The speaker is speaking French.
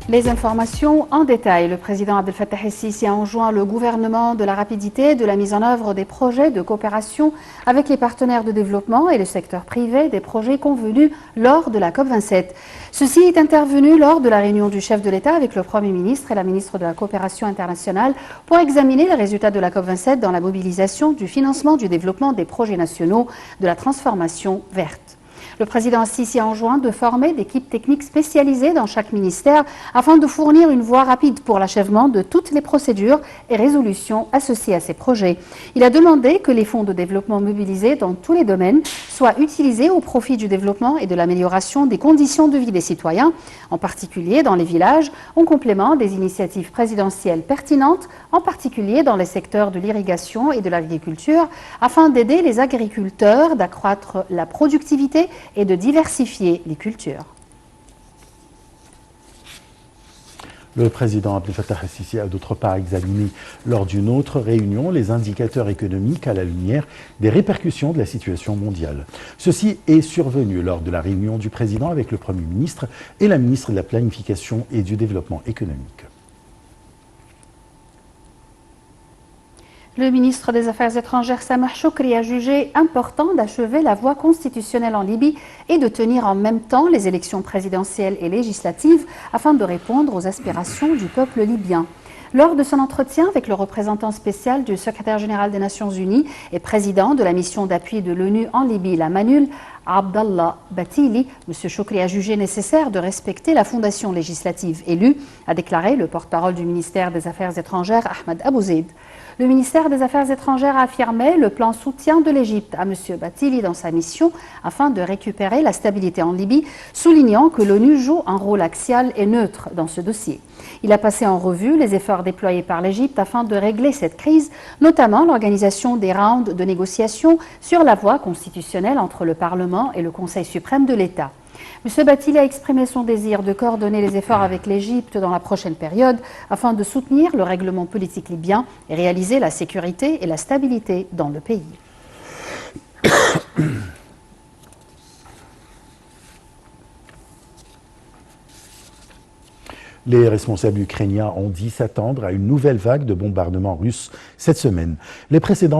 Les informations en détail. Le président Abdel Fattah el-Sisi a enjoint le gouvernement de la rapidité de la mise en œuvre des projets de coopération avec les partenaires de développement et le secteur privé, des projets convenus lors de la COP27. Ceci est intervenu lors de la réunion du chef de l'État avec le Premier ministre et la ministre de la Coopération internationale pour examiner les résultats de la COP27 dans la mobilisation du financement du développement des projets nationaux de la transformation verte. Le président Sisi a enjoint de former d'équipes techniques spécialisées dans chaque ministère afin de fournir une voie rapide pour l'achèvement de toutes les procédures et résolutions associées à ces projets. Il a demandé que les fonds de développement mobilisés dans tous les domaines soient utilisés au profit du développement et de l'amélioration des conditions de vie des citoyens, en particulier dans les villages, en complément des initiatives présidentielles pertinentes, en particulier dans les secteurs de l'irrigation et de l'agriculture, afin d'aider les agriculteurs d'accroître la productivité et de diversifier les cultures. Le président Abdel Fattah el-Sisi a d'autre part examiné lors d'une autre réunion les indicateurs économiques à la lumière des répercussions de la situation mondiale. Ceci est survenu lors de la réunion du président avec le Premier ministre et la ministre de la Planification et du Développement économique. Le ministre des Affaires étrangères Sameh Shoukry a jugé important d'achever la voie constitutionnelle en Libye et de tenir en même temps les élections présidentielles et législatives afin de répondre aux aspirations du peuple libyen. Lors de son entretien avec le représentant spécial du secrétaire général des Nations Unies et président de la mission d'appui de l'ONU en Libye, la MANUL, Abdallah Batili, M. Shoukry a jugé nécessaire de respecter la fondation législative élue, a déclaré le porte-parole du ministère des Affaires étrangères Ahmed Abouzeid. Le ministère des Affaires étrangères a affirmé le plan soutien de l'Égypte à M. Batili dans sa mission afin de récupérer la stabilité en Libye, soulignant que l'ONU joue un rôle axial et neutre dans ce dossier. Il a passé en revue les efforts déployés par l'Égypte afin de régler cette crise, notamment l'organisation des rounds de négociations sur la voie constitutionnelle entre le Parlement et le Conseil suprême de l'État. M. Batili a exprimé son désir de coordonner les efforts avec l'Égypte dans la prochaine période afin de soutenir le règlement politique libyen et réaliser la sécurité et la stabilité dans le pays. Les responsables ukrainiens ont dit s'attendre à une nouvelle vague de bombardements russes cette semaine. Les précédents